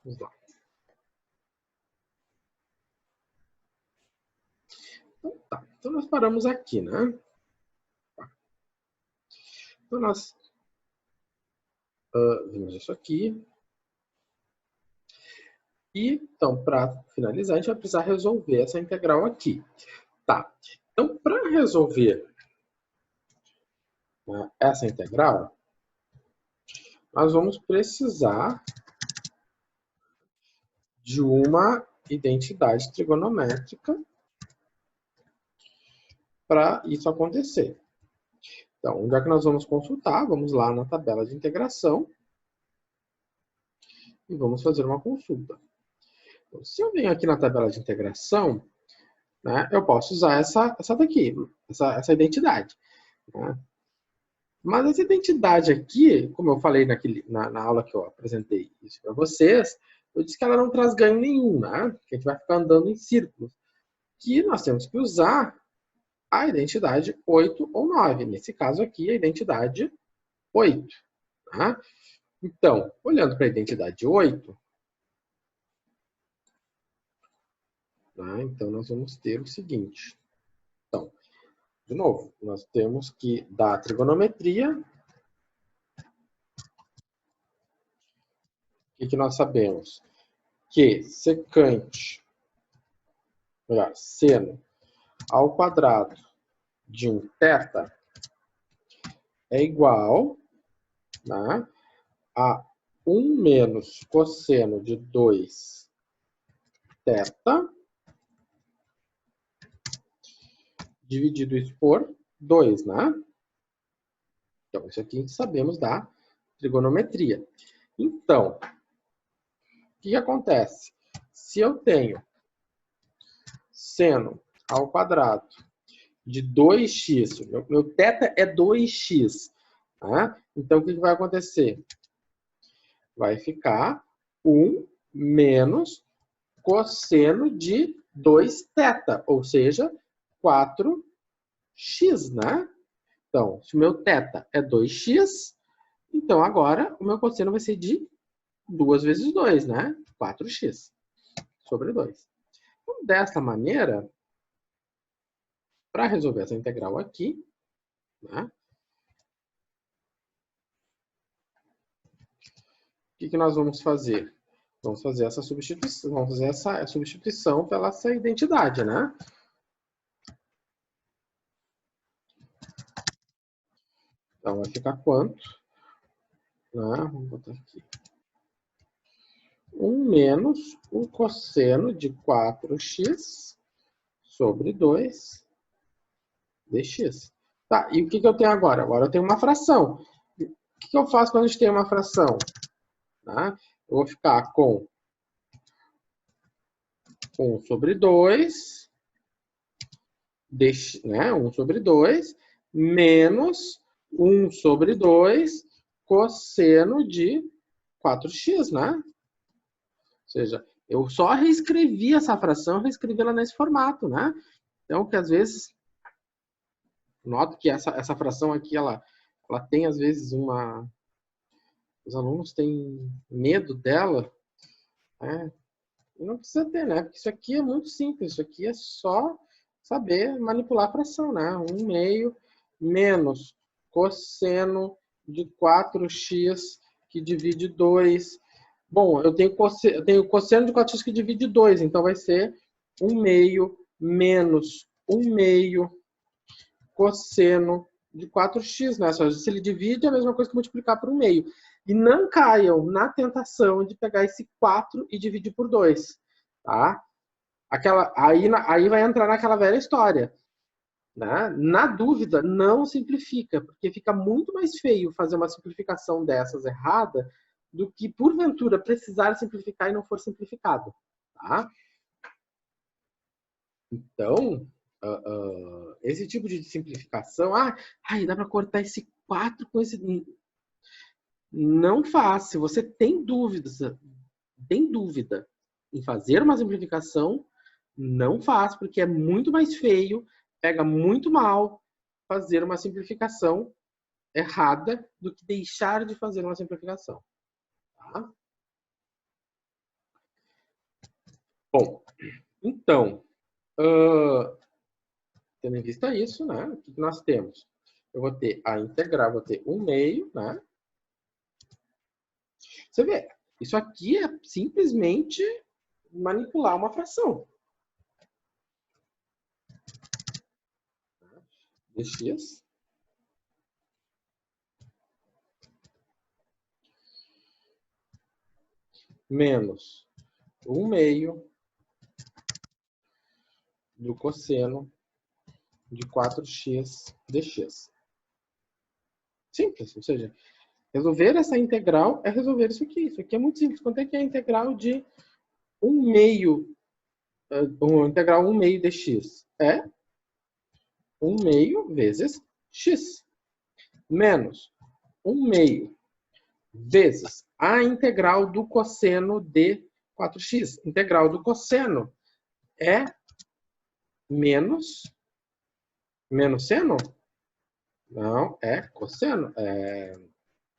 Vamos lá. Então, tá. Então, nós paramos aqui, né? Então, nós vimos isso aqui. E, então, para finalizar, a gente vai precisar resolver essa integral aqui. Tá. Então, para resolver, né, essa integral, nós vamos precisar de uma identidade trigonométrica para isso acontecer. Então, onde é que nós vamos consultar? Vamos lá na tabela de integração e vamos fazer uma consulta. Então, se eu venho aqui na tabela de integração, né, eu posso usar essa daqui, essa identidade. Né? Mas essa identidade aqui, como eu falei na aula que eu apresentei isso para vocês, eu disse que ela não traz ganho nenhum, né? Que a gente vai ficar andando em círculos. Que nós temos que usar a identidade 8 ou 9. Nesse caso aqui, a identidade 8. Tá? Então, olhando para a identidade 8, tá? Então nós vamos ter o seguinte. Então, de novo, nós temos que dar a trigonometria. O que nós sabemos? Que secante, melhor, seno ao quadrado de um θ é igual, né, a 1 menos cosseno de 2θ dividido isso por 2, né? Então, isso aqui sabemos da trigonometria. Então, o que acontece? Se eu tenho seno ao quadrado de 2x, meu θ é 2x, tá? Então, o que vai acontecer? Vai ficar 1 menos cosseno de 2θ, ou seja, 4x, né? Então, se o meu θ é 2x, então agora o meu cosseno vai ser de 2 vezes 2, né? 4x sobre 2. Então, dessa maneira, para resolver essa integral aqui, né? O que nós vamos fazer? Vamos fazer essa substituição, vamos fazer essa substituição pela essa identidade, né? Então, vai ficar quanto? Vamos botar aqui. 1 menos o cosseno de 4x sobre 2 dx. Tá, e o que eu tenho agora? Agora eu tenho uma fração. O que eu faço quando a gente tem uma fração? Tá? Eu vou ficar com 1 sobre 2, né? 1 sobre 2, menos 1 sobre 2 cosseno de 4x, né? Ou seja, eu só reescrevi essa fração, reescrevi ela nesse formato, né? Então, que às vezes, noto que essa fração aqui, ela tem às vezes uma... Os alunos têm medo dela, né? Não precisa ter, né? Porque isso aqui é muito simples, isso aqui é só saber manipular a fração, né? 1 meio menos cosseno de 4x que divide 2. Bom, eu tenho cosseno de 4x que divide 2, então vai ser 1 meio menos 1 meio cosseno de 4x, né? Se ele divide, é a mesma coisa que multiplicar por 1 meio. E não caiam na tentação de pegar esse 4 e dividir por 2, tá? Aí vai entrar naquela velha história. Né? Na dúvida, não simplifica, porque fica muito mais feio fazer uma simplificação dessas errada do que, porventura, precisar simplificar e não for simplificado. Tá? Então, esse tipo de simplificação, dá para cortar esse 4 com esse... Não faz. Se você tem dúvida em fazer uma simplificação, não faz, porque é muito mais feio, pega muito mal fazer uma simplificação errada do que deixar de fazer uma simplificação. Tá? Bom, então, tendo em vista isso, né, o que nós temos? Eu vou ter a integral, vou ter 1/2, né? Você vê, isso aqui é simplesmente manipular uma fração. Dx menos 1/2 do cosseno de 4x dx. Simples, ou seja, resolver essa integral é resolver isso aqui. Isso aqui é muito simples. Quanto é que é a integral de 1/2, integral 1/2 dx? É 1/2 vezes x, menos 1/2 vezes a integral do cosseno de 4x. Integral do cosseno é menos seno? Não, é cosseno. É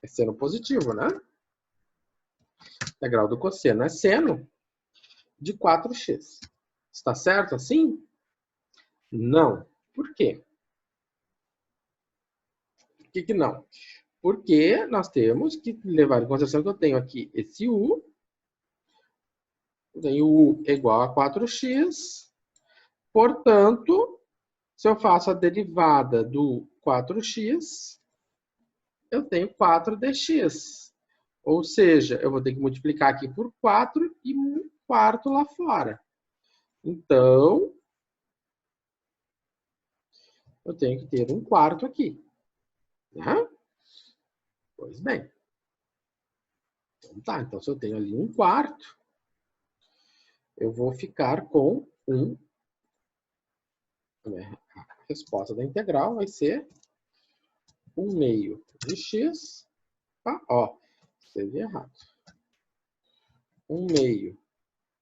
seno positivo, né? Integral do cosseno é seno de 4x. Está certo assim? Não. Por quê? Por que não? Porque nós temos que levar em consideração que eu tenho aqui esse u. Eu tenho u igual a 4x. Portanto, se eu faço a derivada do 4x, eu tenho 4dx. Ou seja, eu vou ter que multiplicar aqui por 4 e 1/4 lá fora. Então, eu tenho que ter 1/4 aqui. Né? Pois bem. Então tá, então se eu tenho ali 1/4, eu vou ficar com a resposta da integral vai ser 1/2 de x. Tá? Ó, escrevi errado. 1/2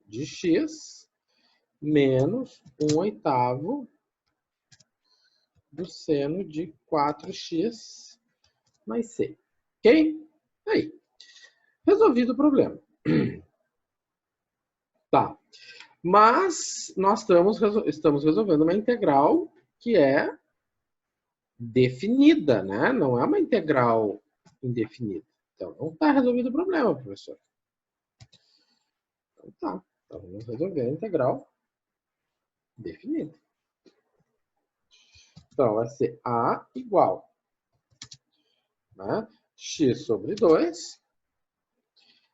de x menos 1/8 do seno de 4x mais c. Ok? Aí. Resolvido o problema. Tá. Mas nós estamos resolvendo uma integral que é definida, né? Não é uma integral indefinida. Então, não está resolvido o problema, professor. Então, tá. Então, vamos resolver a integral definida. Então, vai ser A igual, né? X sobre 2.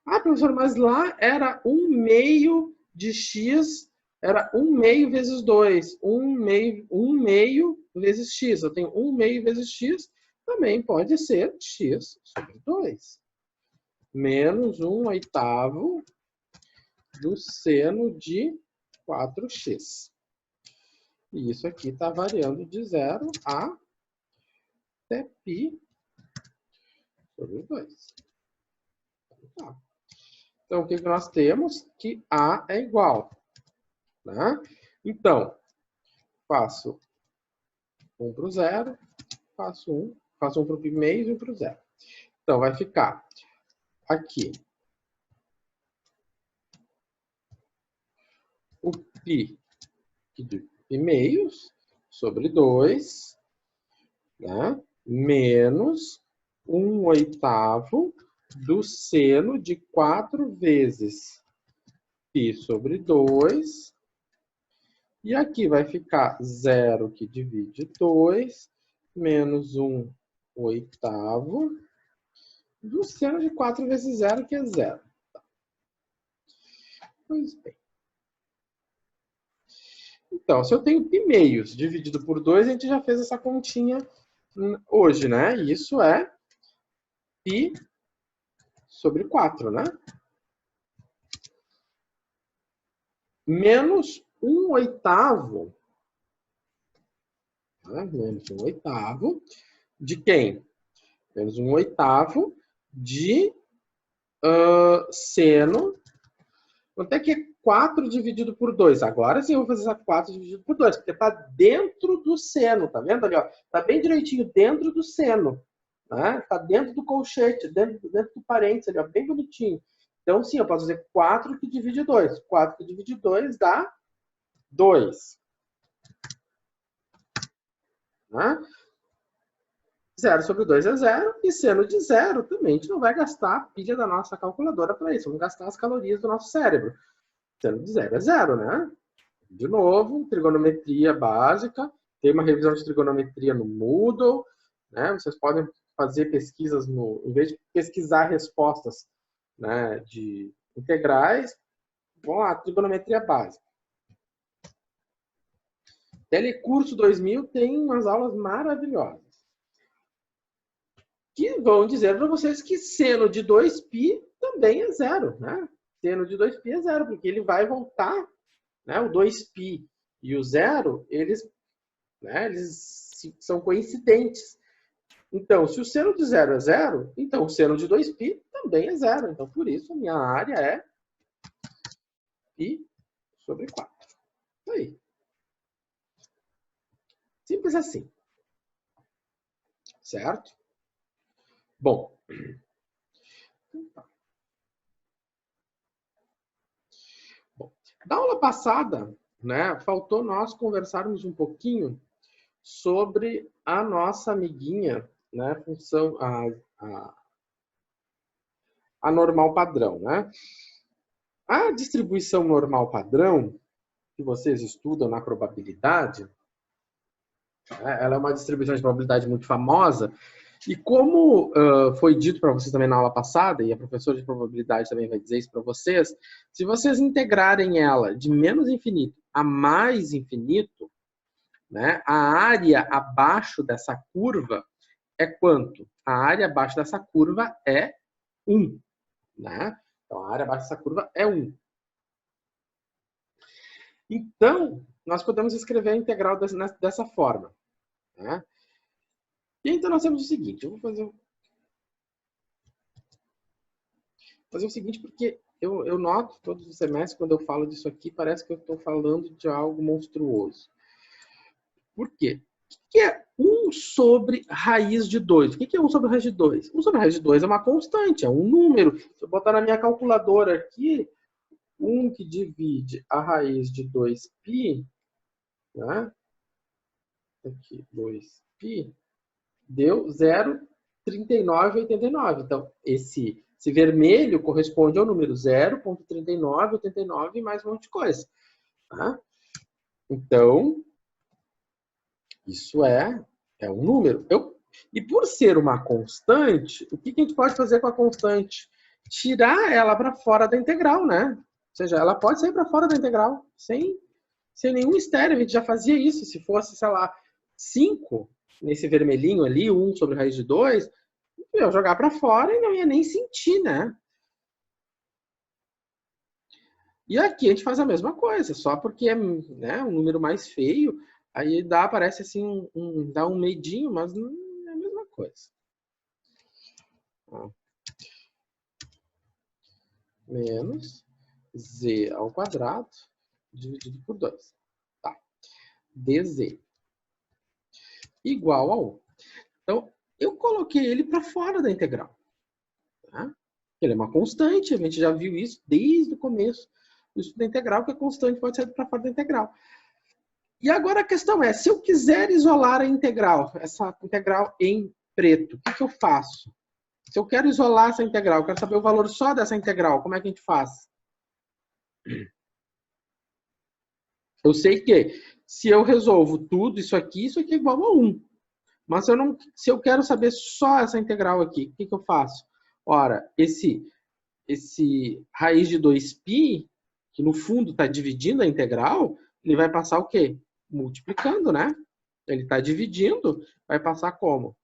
Ah, professor, mas lá era 1/2 de x, era 1/2 vezes 2. 1/2 vezes x. Eu tenho 1/2 vezes x, também pode ser x sobre 2. Menos 1/8 do seno de 4x. E isso aqui está variando de 0 a até π sobre 2. Tá. Então, o que nós temos? Que A é igual. Né? Então, faço 1 para o 0, faço 1 para o π meio e 1 para o 0. Então, vai ficar aqui o π de π meios sobre 2, né? Menos 1/8 do seno de 4 vezes π sobre 2. E aqui vai ficar 0 que divide 2, menos 1/8 do seno de 4 vezes 0, que é 0. Pois bem. Então, se eu tenho π meios dividido por 2, a gente já fez essa continha hoje, né? Isso é π sobre 4, né? Menos 1/8, né? Menos 1/8 de quem? Menos 1/8 de seno. Quanto é que é 4 dividido por 2? Agora sim eu vou fazer essa 4 dividido por 2, porque está dentro do seno, tá vendo ali? Está bem direitinho dentro do seno. Está dentro do colchete, dentro do parênteses ali, ó, bem bonitinho. Então, sim, eu posso dizer 4 que divide 2. 4 que divide 2 dá 2. Né? 0 sobre 2 é 0, e seno de 0 também a gente não vai gastar a pilha da nossa calculadora para isso, vamos gastar as calorias do nosso cérebro. Seno de 0 é 0, né? De novo, trigonometria básica, tem uma revisão de trigonometria no Moodle, né? Vocês podem fazer pesquisas em vez de pesquisar respostas, né, de integrais, vão lá, trigonometria básica. Telecurso 2000 tem umas aulas maravilhosas que vão dizer para vocês que seno de 2π também é 0, né? Seno de 2π é 0, porque ele vai voltar, né? O 2π e o 0, eles são coincidentes. Então, se o seno de 0 é 0, então o seno de 2π também é 0. Então, por isso, a minha área é π sobre 4. Aí. Simples assim. Certo? Bom. Na aula passada, né, faltou nós conversarmos um pouquinho sobre a nossa amiguinha, né, função, a normal padrão, né? A distribuição normal padrão, que vocês estudam na probabilidade, né, ela é uma distribuição de probabilidade muito famosa, e como foi dito para vocês também na aula passada, e a professora de probabilidade também vai dizer isso para vocês, se vocês integrarem ela de menos infinito a mais infinito, né, a área abaixo dessa curva é quanto? A área abaixo dessa curva é 1. Né? Então, a área abaixo dessa curva é 1. Então, nós podemos escrever a integral dessa forma. Né? E então, nós temos o seguinte. Eu vou fazer o seguinte, porque eu noto todos os semestres, quando eu falo disso aqui, parece que eu estou falando de algo monstruoso. Por quê? O que é 1 sobre raiz de 2? O que é 1 sobre raiz de 2? 1 sobre raiz de 2 é uma constante, é um número. Se eu botar na minha calculadora aqui, 1 que divide a raiz de 2π, né? Aqui, 2π, deu 0,3989. Então, esse vermelho corresponde ao número 0,3989 mais um monte de coisa. Tá? Então, isso é um número. E por ser uma constante, o que a gente pode fazer com a constante? Tirar ela para fora da integral, né? Ou seja, ela pode sair para fora da integral, sem nenhum mistério. A gente já fazia isso. Se fosse, sei lá, 5, nesse vermelhinho ali, 1 sobre raiz de 2, eu ia jogar para fora e não ia nem sentir, né? E aqui a gente faz a mesma coisa, só porque é, né, um número mais feio, aí parece assim, dá um medinho, mas não é a mesma coisa. Ó. Menos z ao quadrado dividido por 2. Tá. dz igual a 1. Então, eu coloquei ele para fora da integral. Tá? Ele é uma constante, a gente já viu isso desde o começo do estudo da integral, que a constante pode sair para fora da integral. E agora a questão é, se eu quiser isolar a integral, essa integral em preto, o que eu faço? Se eu quero isolar essa integral, eu quero saber o valor só dessa integral, como é que a gente faz? Eu sei que se eu resolvo tudo isso aqui é igual a 1. Mas se eu quero saber só essa integral aqui, o que eu faço? Ora, esse raiz de 2π, que no fundo está dividindo a integral, ele vai passar o quê? Multiplicando, né? Ele está dividindo, vai passar como?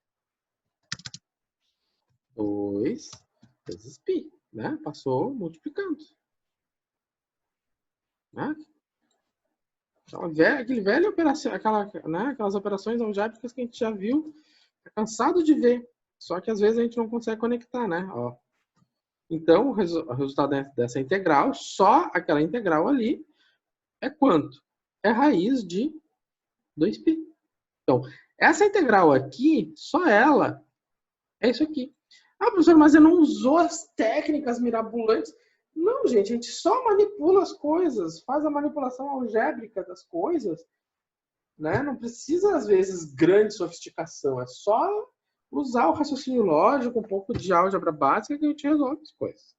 2 vezes π, né? Passou multiplicando. Né? Aquele velho operação, aquelas operações algébricas que a gente já viu, tá cansado de ver. Só que às vezes a gente não consegue conectar, né? Ó. Então, o resultado dessa integral, só aquela integral ali, é quanto? É raiz de 2π. Então, essa integral aqui, só ela, é isso aqui. Ah, professor, mas eu não usou as técnicas mirabolantes. Não, gente, a gente só manipula as coisas, faz a manipulação algébrica das coisas, né? Não precisa, às vezes, grande sofisticação, é só usar o raciocínio lógico, um pouco de álgebra básica que a gente resolve as coisas.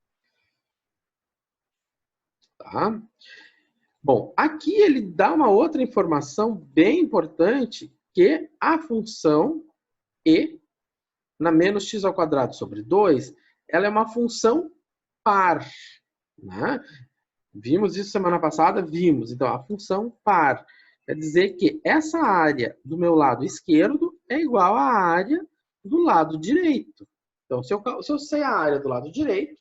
Tá? Bom, aqui ele dá uma outra informação bem importante, que a função e na menos x ao quadrado sobre 2, ela é uma função par. Né? Vimos isso semana passada? Vimos. Então, a função par quer dizer que essa área do meu lado esquerdo é igual à área do lado direito. Então, se eu sei a área do lado direito,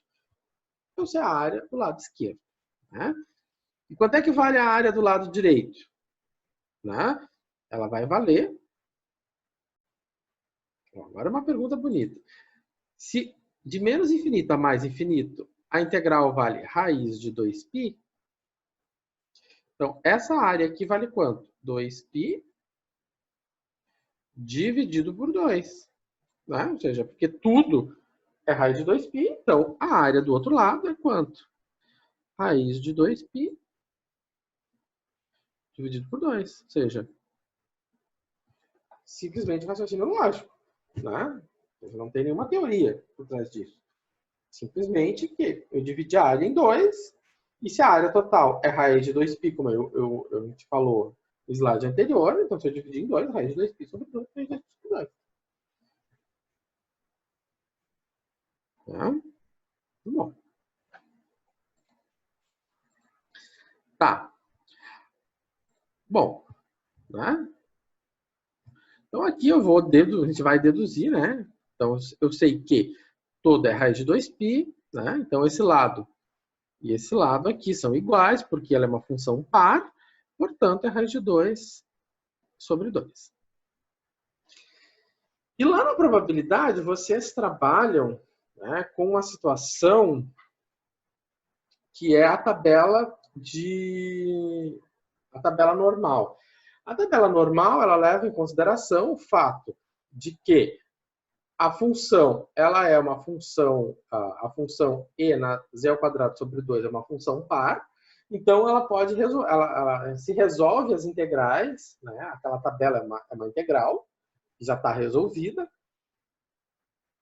eu sei a área do lado esquerdo. Né? E quanto é que vale a área do lado direito? Né? Ela vai valer... Agora é uma pergunta bonita. Se de menos infinito a mais infinito, a integral vale raiz de 2π, então essa área aqui vale quanto? 2π dividido por 2. Né? Ou seja, porque tudo é raiz de 2π, então a área do outro lado é quanto? Raiz de 2π dividido por 2. Ou seja, simplesmente raciocínio lógico. Né? Não tem nenhuma teoria por trás disso. Simplesmente que eu dividi a área em 2, e se a área total é raiz de 2π, como a gente falou no slide anterior, então se eu dividir em 2, raiz de 2π sobre 2, raiz de 2π sobre 2. Tá? Muito bom. Tá. Bom, né? Então aqui a gente vai deduzir, né? Então eu sei que todo é raiz de 2π, né? Então esse lado e esse lado aqui são iguais, porque ela é uma função par, portanto é raiz de 2 sobre 2. E lá na probabilidade, vocês trabalham, né, com uma situação que é a tabela normal. A tabela normal, ela leva em consideração o fato de que a função, ela é uma função, a função e na z ao quadrado sobre 2 é uma função par, então ela pode ela se resolve as integrais, né? Aquela tabela é uma integral, que já está resolvida,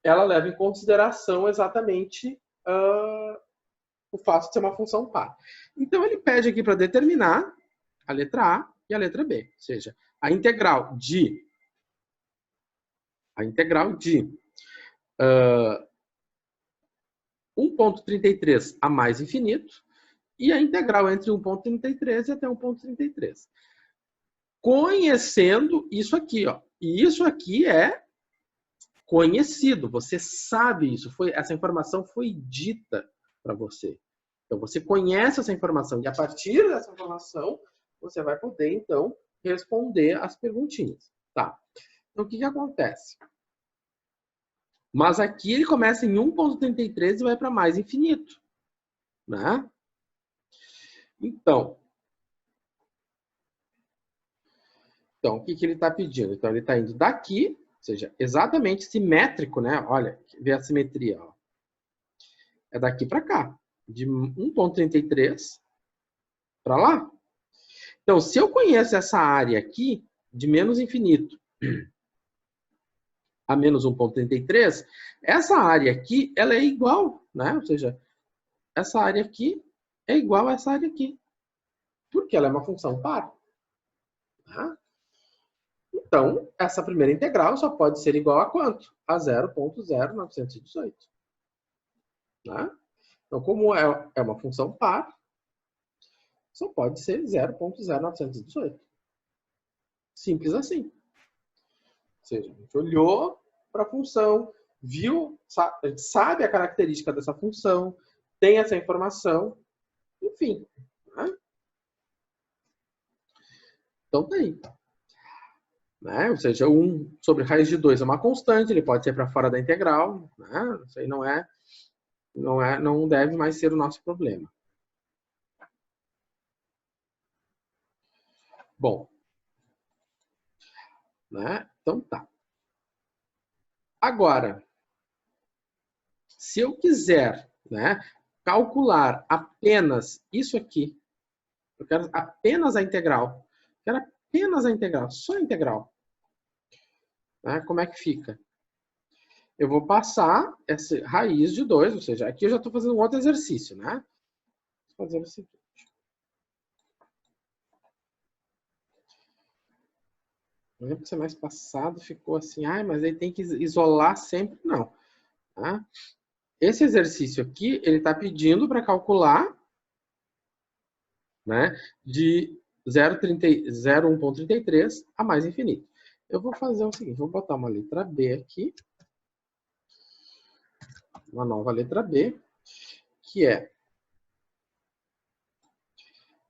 ela leva em consideração exatamente o fato de ser uma função par. Então, ele pede aqui para determinar a letra A e a letra B. Ou seja, a integral de 1,33 a mais infinito e a integral entre 1,33 e até 1,33. Conhecendo isso aqui, ó. E isso aqui é conhecido, você sabe isso, essa informação foi dita para você. Então, você conhece essa informação e a partir dessa informação, você vai poder, então, responder as perguntinhas. Tá? Então, o que acontece? Mas aqui ele começa em 1,33 e vai para mais infinito. Né? Então, o que ele está pedindo? Então, ele está indo daqui, ou seja, exatamente simétrico, né? Olha, vê a simetria. Ó. É daqui para cá. De 1,33 para lá. Então, se eu conheço essa área aqui, de menos infinito a menos 1,33, essa área aqui, ela é igual, né? Ou seja, essa área aqui é igual a essa área aqui. Porque ela é uma função par. Tá? Então, essa primeira integral só pode ser igual a quanto? A 0,0918. Tá? Então, como é uma função par, só pode ser 0,0918. Simples assim. Ou seja, a gente olhou para a função, viu, sabe a característica dessa função, tem essa informação, enfim. Né? Então tem. Né? Ou seja, 1 sobre raiz de 2 é uma constante, ele pode ser para fora da integral. Né? Isso aí não deve mais ser o nosso problema. Bom. Né? Então tá. Agora, se eu quiser, né, calcular apenas isso aqui, eu quero apenas a integral, eu quero apenas a integral, só a integral, né? Como é que fica? Eu vou passar essa raiz de 2, ou seja, aqui eu já estou fazendo um outro exercício, né? Vou fazer o seguinte. No semestre passado ficou assim, mas aí tem que isolar sempre. Não. Tá? Esse exercício aqui, ele está pedindo para calcular, né, de 0,1.33 a mais infinito. Eu vou fazer o seguinte, vou botar uma letra B aqui, uma nova letra B, que é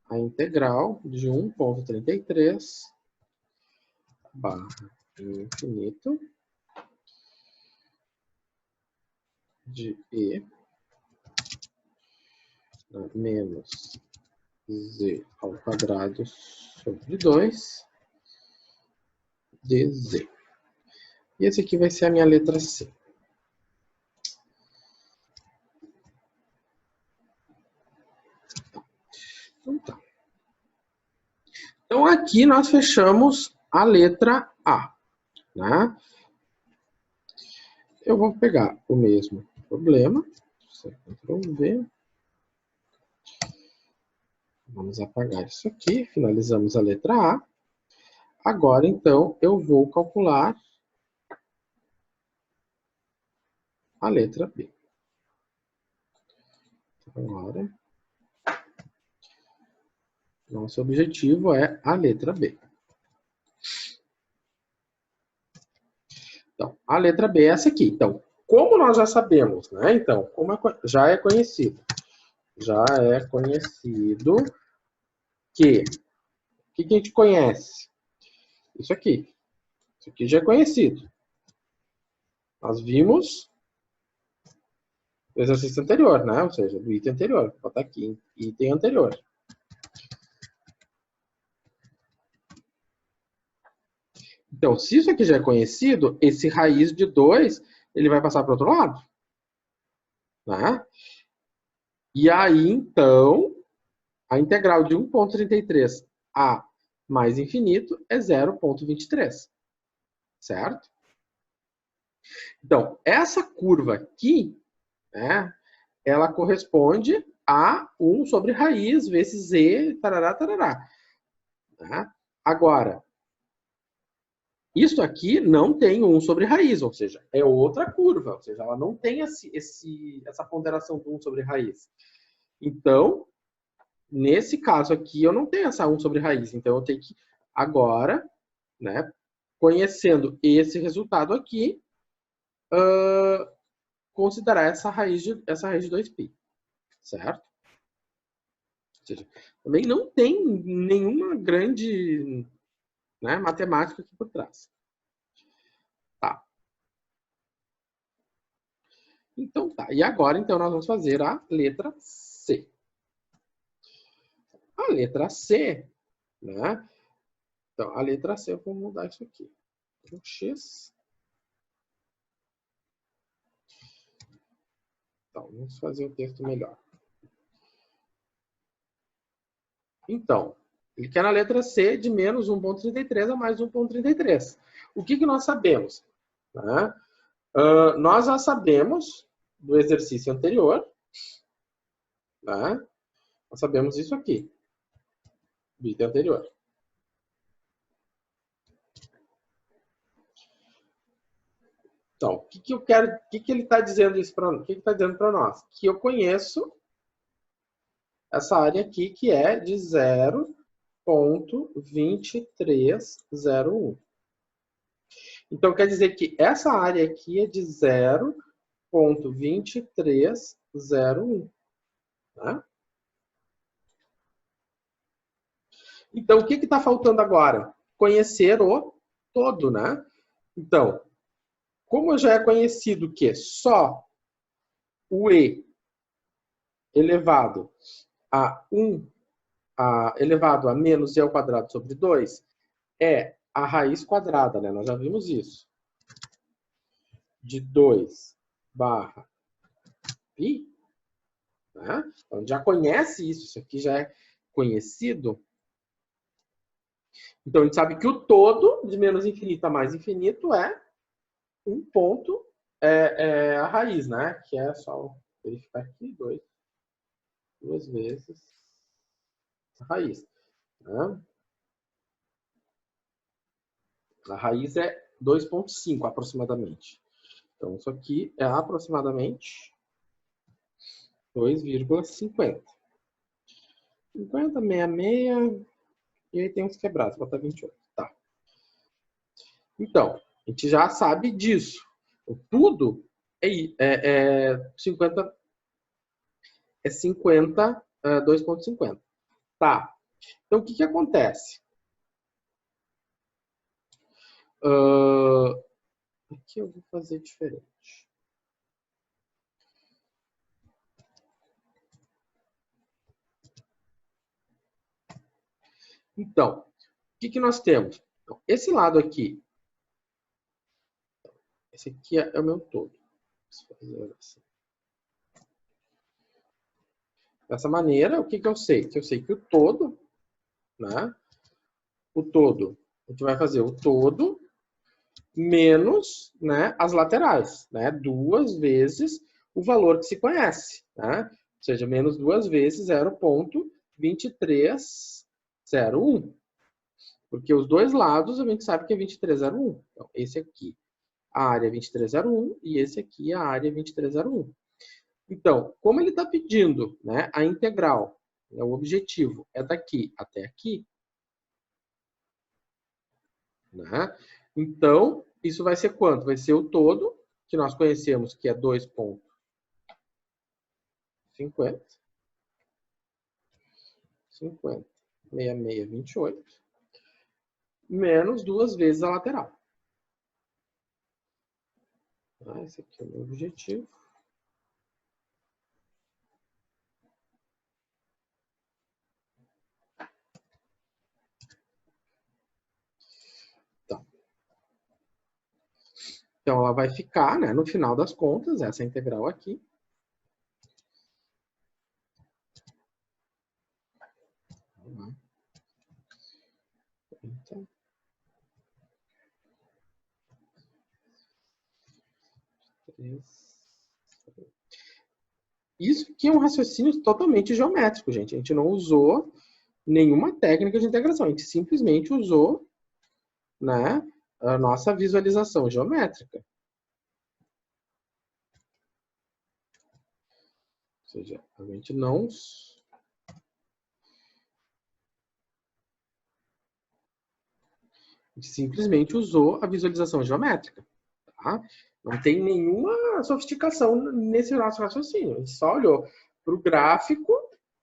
a integral de 1,33 barra infinito de E menos Z ao quadrado sobre 2 dz. E esse aqui vai ser a minha letra C. Então, tá. Então aqui nós fechamos a letra A. Né? Eu vou pegar o mesmo problema. Ctrl V. Vamos apagar isso aqui. Finalizamos a letra A. Agora, então, eu vou calcular a letra B. Agora, nosso objetivo é a letra B. Então, a letra B é essa aqui. Então, como nós já sabemos, né? Então, como já é conhecido que... O que a gente conhece? Isso aqui. Isso aqui já é conhecido. Nós vimos no exercício anterior, né? Ou seja, do item anterior. Vou botar aqui, item anterior. Então, se isso aqui já é conhecido, esse raiz de 2, ele vai passar para o outro lado. Né? E aí, então, a integral de 1,33 a mais infinito é 0,23. Certo? Então, essa curva aqui, né, ela corresponde a 1 sobre raiz vezes z, tarará, tarará. Tá? Agora, isso aqui não tem 1 sobre raiz, ou seja, é outra curva, ou seja, ela não tem essa ponderação do 1 sobre raiz. Então, nesse caso aqui, eu não tenho essa 1 sobre raiz, então eu tenho que, agora, né, conhecendo esse resultado aqui, considerar essa raiz de 2π, certo? Ou seja, também não tem nenhuma grande, né, matemática aqui por trás. Tá. Então tá. E agora, então, nós vamos fazer a letra C. A letra C, né? Então, a letra C, eu vou mudar isso aqui. Um X. Então, vamos fazer o texto melhor. Então, ele quer na letra C de menos 1,33 a mais 1,33. O que nós sabemos? Né? Nós já sabemos do exercício anterior, né? Nós sabemos isso aqui, do item anterior. Então, o que eu quero, o que ele está dizendo isso para, o que ele está dizendo para nós? Que eu conheço essa área aqui que é de 0,2301. Então, quer dizer que essa área aqui é de 0,2301. Tá? Então, o que está faltando agora? Conhecer o todo, né? Então, como já é conhecido que só o E elevado a 1 elevado a menos E ao quadrado sobre 2 é a raiz quadrada, né? Nós já vimos isso. De 2 barra π, né? Então, já conhece isso aqui já é conhecido. Então, a gente sabe que o todo de menos infinito a mais infinito é um ponto, a raiz, né? Que é só verificar aqui, duas vezes a raiz. Né? A raiz é 2,5 aproximadamente. Então, isso aqui é aproximadamente 2,50. 50, 66, e aí tem uns quebrados, bota 28. Tá. Então, a gente já sabe disso. O tudo é 50, 2,50. Tá. Então, o que acontece? Aqui eu vou fazer diferente. Então, o que nós temos? Então, esse lado aqui, esse aqui é o meu todo. Vou fazer assim. Dessa maneira, o que eu sei? Que eu sei que o todo, né? O todo, a gente vai fazer o todo menos, né, as laterais, né? 2 vezes o valor que se conhece, né? Ou seja, menos 2 vezes 0,2301. Porque os dois lados a gente sabe que é 2301. Então, esse aqui, a área 2301, e esse aqui, a área 2301. Então, como ele está pedindo, né, a integral, né, o objetivo é daqui até aqui, né? Então, isso vai ser quanto? Vai ser o todo, que nós conhecemos que é 2,50, menos 28, menos 2 vezes a lateral. Esse aqui é o meu objetivo. Então, ela vai ficar, né, no final das contas, essa integral aqui. Então, isso que é um raciocínio totalmente geométrico, gente. A gente não usou nenhuma técnica de integração. A gente simplesmente usou, né, a nossa visualização geométrica. Ou seja, a gente não... A gente simplesmente usou a visualização geométrica. Tá? Não tem nenhuma sofisticação nesse nosso raciocínio. A gente só olhou para o gráfico,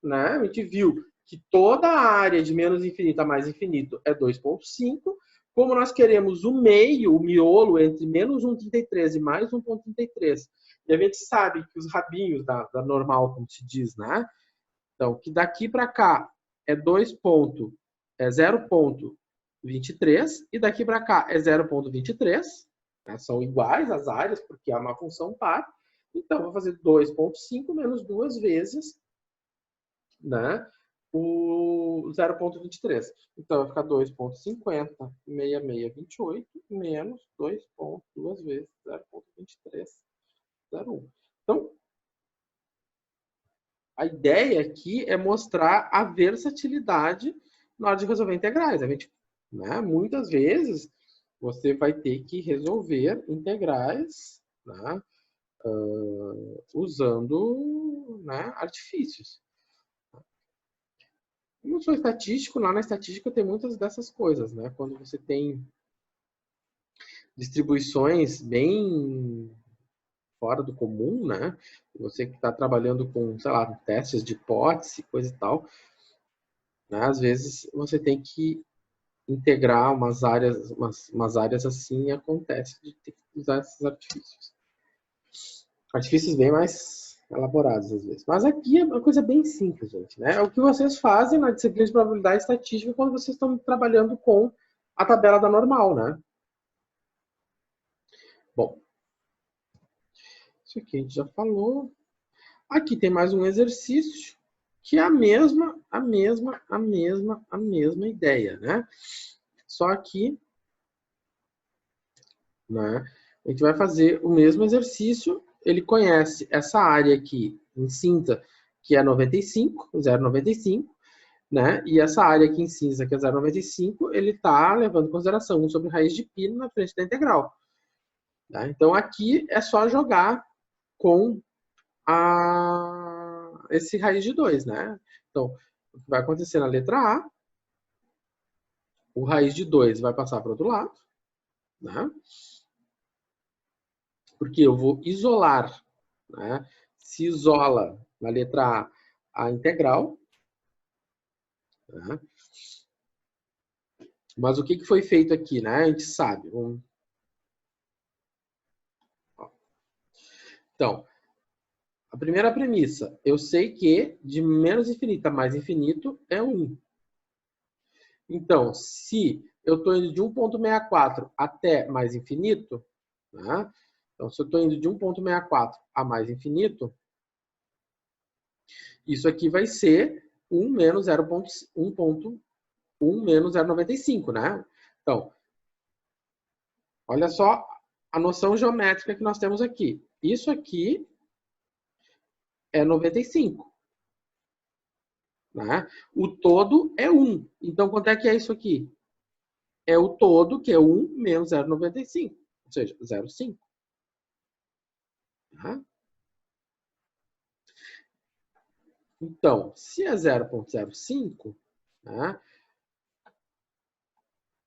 né? A gente viu que toda a área de menos infinito a mais infinito é 2,5. Como nós queremos o meio, o miolo entre menos 1,33 e mais 1,33, e a gente sabe que os rabinhos da normal, como se diz, né? Então, que daqui para cá é 0,23 e daqui para cá é 0,23. Né? São iguais as áreas, porque é uma função par. Então, vou fazer 2,5 menos 2 vezes, né, o 0,23. Então, vai ficar 2,50, 6628, menos 2 vezes 0,2301. Então, a ideia aqui é mostrar a versatilidade na hora de resolver integrais. A gente, né, muitas vezes você vai ter que resolver integrais, né, usando, né, artifícios. Eu não sou estatístico, lá na estatística tem muitas dessas coisas, né? Quando você tem distribuições bem fora do comum, né? Você que está trabalhando com, sei lá, testes de hipótese, coisa e tal, né? Às vezes você tem que integrar umas áreas assim e acontece de ter que usar esses artifícios. Artifícios bem mais elaborados às vezes. Mas aqui é uma coisa bem simples, gente. Né? É o que vocês fazem na disciplina de probabilidade estatística quando vocês estão trabalhando com a tabela da normal, né? Bom, isso aqui a gente já falou. Aqui tem mais um exercício que é a mesma ideia, né? Só que, né, a gente vai fazer o mesmo exercício. Ele conhece essa área aqui em cinza, que é 95, 0,95, né? E essa área aqui em cinza, que é 0,95, ele está levando em consideração 1 sobre raiz de π na frente da integral. Tá? Então, aqui é só jogar com esse raiz de 2, né? Então, o que vai acontecer na letra A, o raiz de 2 vai passar para o outro lado, né? Porque eu vou isolar, né? Se isola na letra A integral, né? Mas o que foi feito aqui, né? A gente sabe. Então, a primeira premissa, eu sei que de menos infinito a mais infinito é 1. Então, se eu estou indo de 1,64 até mais infinito, né? Então, se eu estou indo de 1,64 a mais infinito, isso aqui vai ser 1 menos 0,1 menos 0,95, né? Então, olha só a noção geométrica que nós temos aqui. Isso aqui é 95. Né? O todo é 1. Então, quanto é que é isso aqui? É o todo, que é 1 menos 0,95. Ou seja, 0,5. Tá? Então, se é 0,05, né?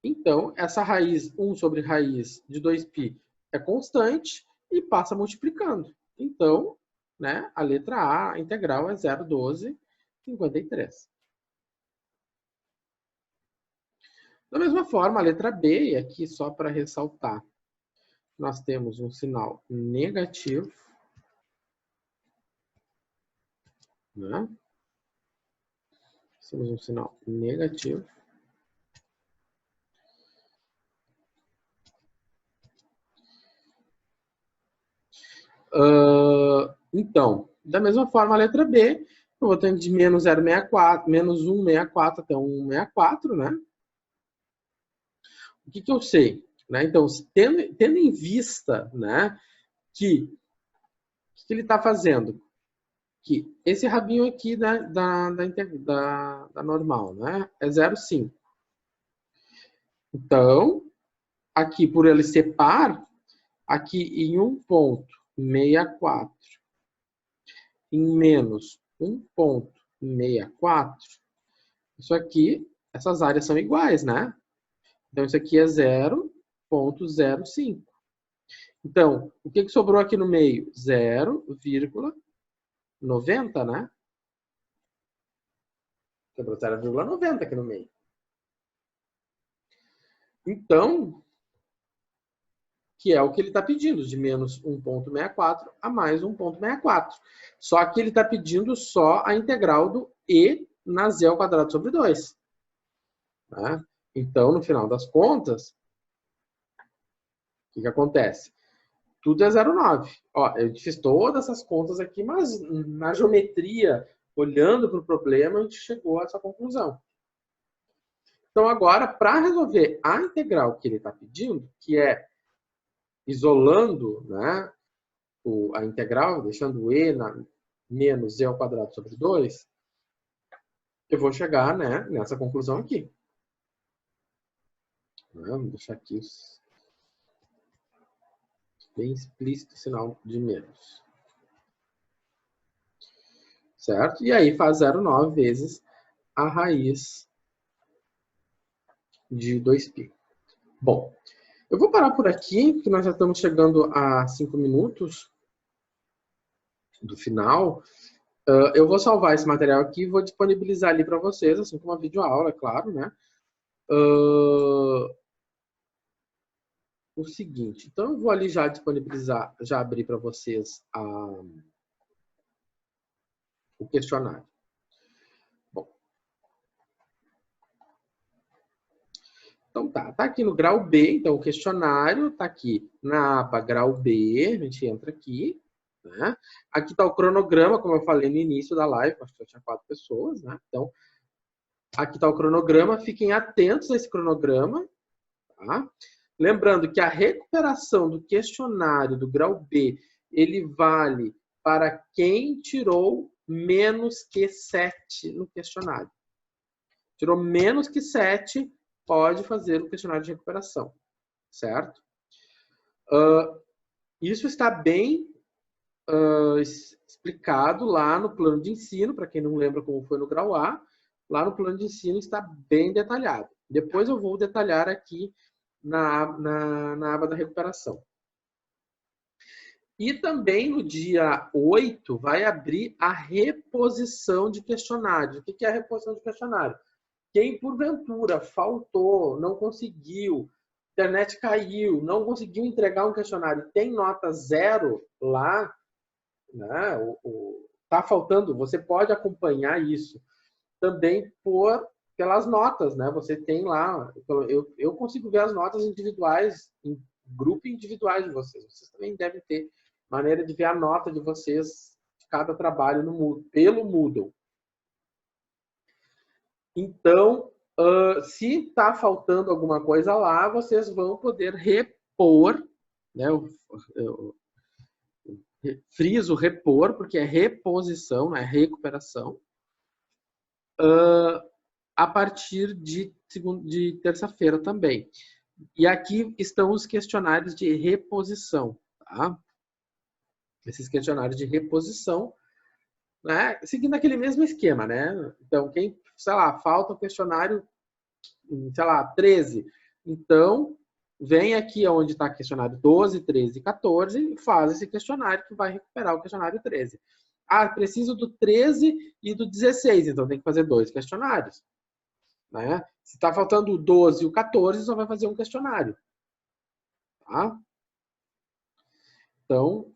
Então, essa raiz 1 sobre raiz de 2π é constante e passa multiplicando. Então, né, a letra A, a integral, é 0,1253. Da mesma forma, a letra B, e aqui só para ressaltar, nós temos um sinal negativo, né? Temos um sinal negativo. Então, da mesma forma, a letra B, eu vou ter de menos 0,64, menos 1,64 até 1,64, né? O que eu sei? Né? Então, tendo em vista, né, que o que ele está fazendo? Que esse rabinho aqui da normal, né, é 0,5. Então, aqui por ele ser par, aqui em 1,64 em menos 1,64, isso aqui, essas áreas são iguais, né? Então, isso aqui é 0,05. Então, o que sobrou aqui no meio? 0,90, né? Sobrou 0,90 aqui no meio. Então, que é o que ele está pedindo, de menos 1,64 a mais 1,64. Só que ele está pedindo só a integral do e na z ao quadrado sobre 2. Né? Então, no final das contas, o que acontece? Tudo é 0,9. Ó, eu fiz todas essas contas aqui, mas na geometria, olhando para o problema, a gente chegou a essa conclusão. Então, agora, para resolver a integral que ele está pedindo, que é isolando, né, a integral, deixando o e na menos z ao quadrado sobre 2, eu vou chegar, né, nessa conclusão aqui. Vou deixar aqui bem explícito o sinal de menos. Certo? E aí faz 0,9 vezes a raiz de 2π. Bom, eu vou parar por aqui, que nós já estamos chegando a 5 minutos do final. Eu vou salvar esse material aqui e vou disponibilizar ali para vocês, assim como uma videoaula, é claro, né? O seguinte, então eu vou ali já disponibilizar, já abrir para vocês o questionário. Bom. Então tá aqui no grau B, então o questionário tá aqui na aba grau B, a gente entra aqui, né? Aqui está o cronograma, como eu falei no início da live, acho que já tinha 4 pessoas, né? Então, aqui está o cronograma, fiquem atentos a esse cronograma, tá? Lembrando que a recuperação do questionário do grau B, ele vale para quem tirou menos que 7 no questionário. Tirou menos que 7, pode fazer o questionário de recuperação, certo? Isso está bem explicado lá no plano de ensino, para quem não lembra como foi no grau A, lá no plano de ensino está bem detalhado. Depois eu vou detalhar aqui na aba da recuperação. E também no dia 8 vai abrir a reposição de questionários. O que é a reposição de questionário? Quem porventura faltou, não conseguiu, internet caiu, não conseguiu entregar um questionário e tem nota 0 lá, né? Tá faltando, você pode acompanhar isso também pelas notas, né? Você tem lá, eu consigo ver as notas individuais, em grupo individuais de vocês. Vocês também devem ter maneira de ver a nota de vocês de cada trabalho no Moodle, pelo Moodle. Então, se está faltando alguma coisa lá, vocês vão poder repor, né? Eu friso repor, porque é reposição, é recuperação, a partir de terça-feira também. E aqui estão os questionários de reposição, tá? Esses questionários de reposição, né? Seguindo aquele mesmo esquema, né? Então, quem, sei lá, falta o questionário, sei lá, 13. Então, vem aqui onde está questionário 12, 13 e 14 e faz esse questionário que vai recuperar o questionário 13. Ah, preciso do 13 e do 16, então tem que fazer 2 questionários. Né? Se está faltando o 12 e o 14, só vai fazer um questionário. Tá? Então,